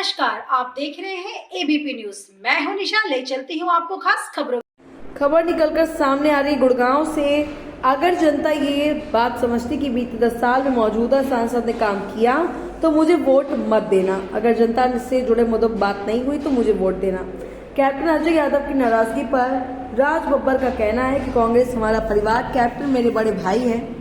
नमस्कार, आप देख रहे हैं एबीपी न्यूज। मैं हूं निशा, ले चलती हूं आपको खास खबरों। खबर निकलकर सामने आ रही गुड़गांव से। अगर जनता ये बात समझती कि बीते 10 साल में मौजूदा सांसद ने काम किया तो मुझे वोट मत देना, अगर जनता से जुड़े मुद्दों पर बात नहीं हुई तो मुझे वोट देना। कैप्टन अजय यादव की नाराजगी पर राज बब्बर का कहना है कि कांग्रेस हमारा परिवार, कैप्टन मेरे बड़े भाई हैं।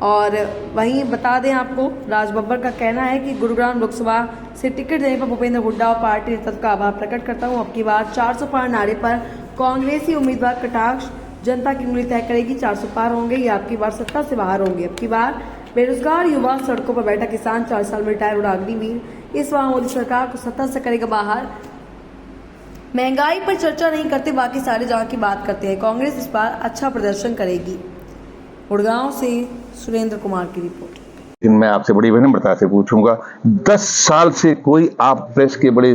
और वहीं बता दें आपको, राज बब्बर का कहना है कि गुरुग्राम लोकसभा से टिकट देने पर भूपेंद्र हुड्डा और पार्टी नेतृत्व का आभार प्रकट करता हूं। अब की बार 400 पार नारे पर कांग्रेसी उम्मीदवार कटाक्ष, जनता की उंगली तय करेगी 400 पार होंगे या अब की बार सत्ता से बाहर होंगे। अब की बार बेरोजगार युवा, सड़कों पर बैठा किसान, 4 साल में रिटायर हुआ अग्निवीर, इस बार मोदी सरकार को सत्ता से करेगा बाहर। महंगाई पर चर्चा नहीं करते, बाकी सारे जगह की बात करते हैं। कांग्रेस इस बार अच्छा प्रदर्शन करेगी। गुड़गांव से सुरेंद्र कुमार की रिपोर्ट। मैं आपसे बड़ी विनम्रता से पूछूंगा, 10 साल से कोई, आप प्रेस के बड़े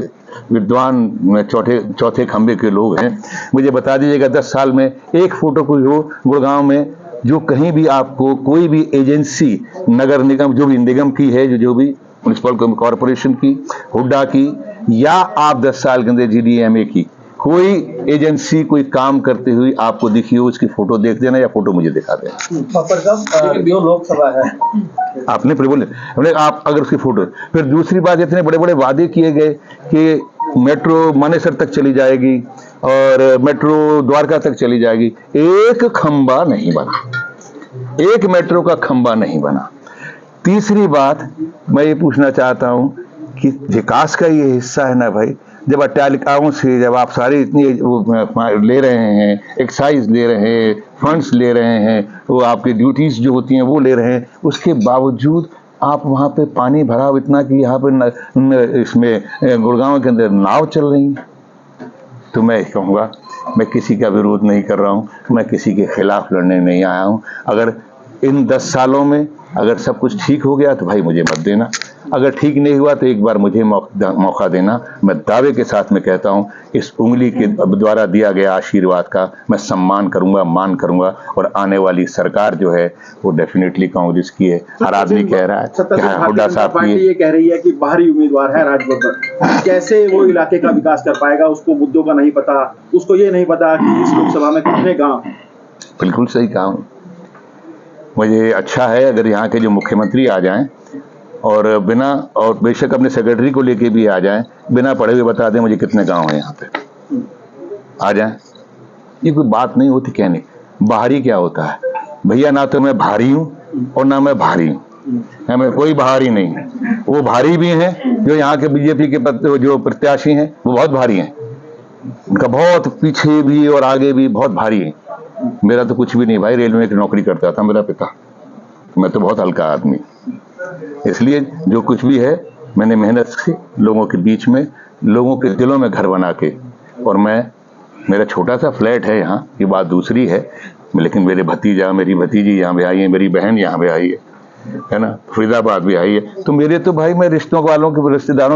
विद्वान चौथे खंबे के लोग हैं, मुझे बता दीजिएगा 10 साल में एक फोटो कोई हो गुड़गांव में जो कहीं भी आपको कोई भी एजेंसी, नगर निगम जो भी निगम की है, जो भी म्युनिसिपल कॉरपोरेशन की, हुड्डा की, या आप 10 साल के अंदर जीडीएमए की कोई एजेंसी कोई काम करते हुए आपको दिखी हो, उसकी फोटो देख देना या फोटो मुझे दिखा देना। जो लोकसभा है आपने बोले आप अगर उसकी फोटो, फिर दूसरी बात, इतने बड़े बड़े वादे किए गए कि मेट्रो मानेसर तक चली जाएगी और मेट्रो द्वारका तक चली जाएगी, एक खंबा नहीं बना, एक मेट्रो का खंबा नहीं बना। तीसरी बात मैं ये पूछना चाहता हूं कि विकास का ये हिस्सा है ना भाई, जब अट्टालिकाओं से जब आप सारे इतनी ले रहे हैं, एक्साइज ले रहे हैं, फंड्स ले रहे हैं, वो आपकी ड्यूटीज जो होती हैं वो ले रहे हैं, उसके बावजूद आप वहाँ पे पानी भरा इतना कि यहाँ पे इसमें गुड़गांव के अंदर नाव चल रही है। तो मैं कहूँगा, मैं किसी का विरोध नहीं कर रहा हूँ, मैं किसी के खिलाफ लड़ने नहीं आया हूँ। अगर इन 10 सालों में अगर सब कुछ ठीक हो गया तो भाई मुझे मत देना, अगर ठीक नहीं हुआ तो एक बार मुझे मौका देना। मैं दावे के साथ में कहता हूं, इस उंगली के द्वारा दिया गया आशीर्वाद का मैं सम्मान करूंगा, मान करूंगा, और आने वाली सरकार जो है वो डेफिनेटली कांग्रेस की है। हर आदमी कह रहा है, हुड्डा साहब की ये कह रही है कि बाहरी उम्मीदवार है राज बब्बर, कैसे वो इलाके का विकास कर पाएगा? उसको मुद्दों का नहीं पता, उसको ये नहीं पता कि इस लोकसभा में कितने गाँव। बिल्कुल सही कहा। मुझे अच्छा है अगर यहाँ के जो मुख्यमंत्री आ जाएं और बिना, और बेशक अपने सेक्रेटरी को लेके भी आ जाएं, बिना पढ़े हुए बता दें मुझे कितने गांव हैं यहाँ पे, आ जाएं। ये कोई बात नहीं होती कहने। बाहरी क्या होता है भैया, ना तो मैं भारी हूँ और ना मैं भारी हूँ, मैं कोई भारी नहीं। वो भारी भी हैं जो यहाँ के बीजेपी के जो प्रत्याशी हैं, वो बहुत भारी हैं, उनका बहुत पीछे भी और आगे भी बहुत भारी है। मेरा तो कुछ भी नहीं भाई, रेलवे की नौकरी करता था मेरा पिता, मैं तो बहुत हल्का आदमी। इसलिए जो कुछ भी है मैंने मेहनत से लोगों के बीच में, लोगों के दिलों में घर बना के, और मेरा छोटा सा फ्लैट है यहाँ, ये बात दूसरी है, लेकिन मेरे भतीजा, मेरी भतीजी यहाँ भी आई है, मेरी बहन यहाँ भी आई है ना, फरीदाबाद भी आई है। तो मेरे तो भाई, मैं रिश्तेदारों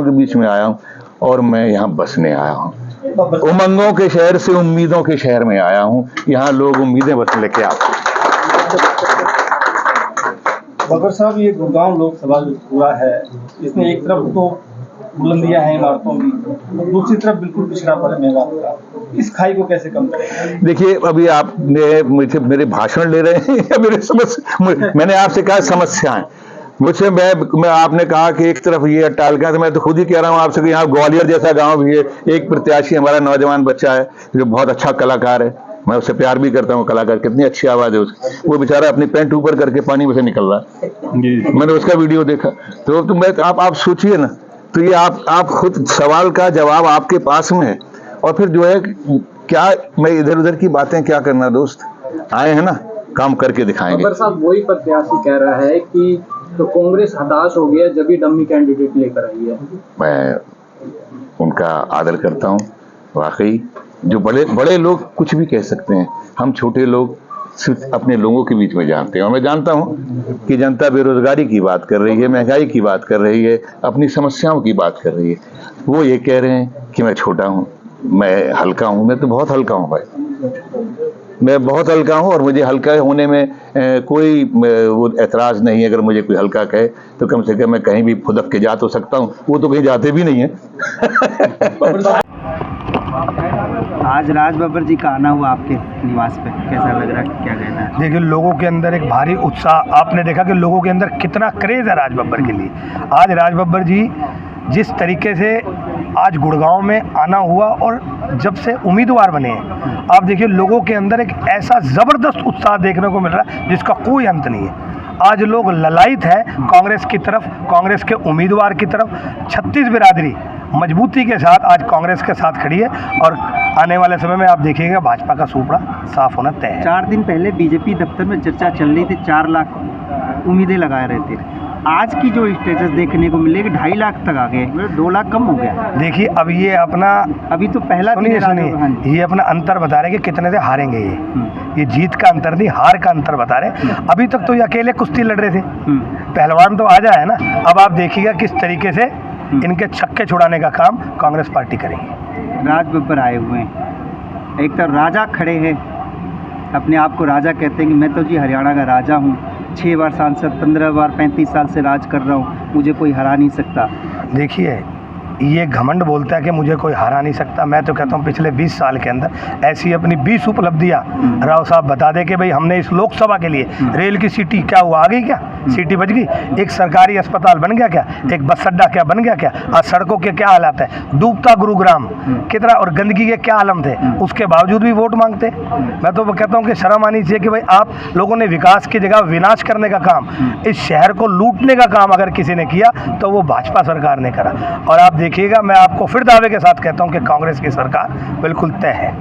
के बीच में आया हूँ और मैं यहाँ बसने आया हूँ। उमंगों के शहर से उम्मीदों के शहर में आया हूँ। यहाँ लोग उम्मीदें बस लेके आते हैं। बब्बर साहब, ये गुड़गांव लोकसभा जो पूरा है, इसमें एक तरफ तो बुलंदियां हैं इमारतों की, दूसरी तरफ बिल्कुल पिछड़ा पड़ा महंगा, इस खाई को कैसे कम करें? देखिए, अभी आपने मुझे मेरे भाषण ले रहे हैं या मेरे समस्या, मैंने आपसे कहा समस्याएं, मुझसे मैं आपने कहा कि एक तरफ ये अट्टालिका, तो मैं तो खुद ही कह रहा हूँ आपसे कि यहाँ ग्वालियर जैसा गांव भी है, एक प्रत्याशी हमारा नौजवान बच्चा है जो बहुत अच्छा कलाकार है, मैं उससे प्यार भी करता हूँ, कलाकार, कितनी अच्छी आवाज है उसकी, वो बेचारा अपनी पैंट ऊपर करके पानी में से निकल रहा है, मैंने उसका वीडियो देखा। तो मैं आप सोचिए ना, तो ये आप खुद, सवाल का जवाब आपके पास में है, और फिर जो है क्या, मैं इधर उधर की बातें क्या करना दोस्त, आए हैं ना काम करके दिखाएंगे। बब्बर साहब, वही प्रत्याशी कह रहा है कि तो कांग्रेस हताश हो गया जब भी डम्मी कैंडिडेट लेकर आई है। मैं उनका आदर करता हूँ, वाकई जो बड़े लोग कुछ भी कह सकते हैं, हम छोटे लोग सिर्फ अपने लोगों के बीच में जानते हैं। और मैं जानता हूँ कि जनता बेरोजगारी की बात कर रही है, महंगाई की बात कर रही है, अपनी समस्याओं की बात कर रही है। वो ये कह रहे हैं कि मैं छोटा हूँ, मैं हल्का हूँ, मैं तो बहुत हल्का हूँ भाई। मैं बहुत हल्का हूँ और मुझे हल्का होने में कोई वो एतराज़ नहीं है। अगर मुझे कोई हल्का कहे तो कम से कम मैं कहीं भी फुदक के जा तो सकता हूँ, वो तो कहीं जाते भी नहीं है। आज राज बब्बर जी का आना हुआ आपके निवास पे, कैसा लग रहा है, क्या कहना है? देखिए, लोगों के अंदर एक भारी उत्साह, आपने देखा कि लोगों के अंदर कितना क्रेज़ है राज बब्बर के लिए। आज राज बब्बर जी जिस तरीके से आज गुड़गांव में आना हुआ और जब से उम्मीदवार बने हैं, आप देखिए लोगों के अंदर एक ऐसा ज़बरदस्त उत्साह देखने को मिल रहा है जिसका कोई अंत नहीं है। आज लोग ललायत है कांग्रेस की तरफ, कांग्रेस के उम्मीदवार की तरफ। 36 बिरादरी मजबूती के साथ आज कांग्रेस के साथ खड़ी है और आने वाले समय में आप देखिएगा भाजपा का सूपड़ा साफ होना तय है। 4 दिन पहले बीजेपी दफ्तर में चर्चा चल रही थी, 4 लाख उम्मीदें लगाए रहे थे। आज की जो स्टेटस देखने को मिले कि 2.5 लाख तक आ गए, 2 लाख कम हो गया। देखिए, अब ये अपना अभी तो पहला दिन है, सुनिए, ये अपना अंतर बता रहे हैं कि कितने से हारेंगे। ये जीत का अंतर नहीं, हार का अंतर बता रहे। अभी तक तो ये अकेले कुश्ती लड़ रहे थे, पहलवान तो आ जाए ना। अब आप देखिएगा किस तरीके से इनके छक्के छुड़ाने का काम कांग्रेस पार्टी करेगी। राज बब्बर आए हुए हैं, एक तरफ राजा खड़े हैं, अपने आप को राजा कहते हैं कि मैं तो जी हरियाणा का राजा हूँ, 6 बार सांसद, 15 बार, 35 साल से राज कर रहा हूँ, मुझे कोई हरा नहीं सकता। देखिए, ये घमंड बोलता है कि मुझे कोई हरा नहीं सकता। मैं तो कहता हूँ पिछले 20 साल के अंदर ऐसी अपनी 20 उपलब्धियाँ राव साहब बता दे कि भाई हमने इस लोकसभा के लिए रेल की सीटी क्या हुआ, आ गई क्या सीटी बच गई, एक सरकारी अस्पताल बन गया क्या, एक बस अड्डा क्या बन गया क्या, आज सड़कों के क्या हालात है, डूबता गुरुग्राम कितना, और गंदगी के क्या आलम थे, उसके बावजूद भी वोट मांगते। मैं तो कहता हूँ कि शर्म आनी चाहिए कि भाई आप लोगों ने विकास की जगह विनाश करने का काम, इस शहर को लूटने का काम अगर किसी ने किया तो वो भाजपा सरकार ने करा। और आप देखिएगा, मैं आपको फिर दावे के साथ कहता हूं कि कांग्रेस की सरकार बिल्कुल तय है।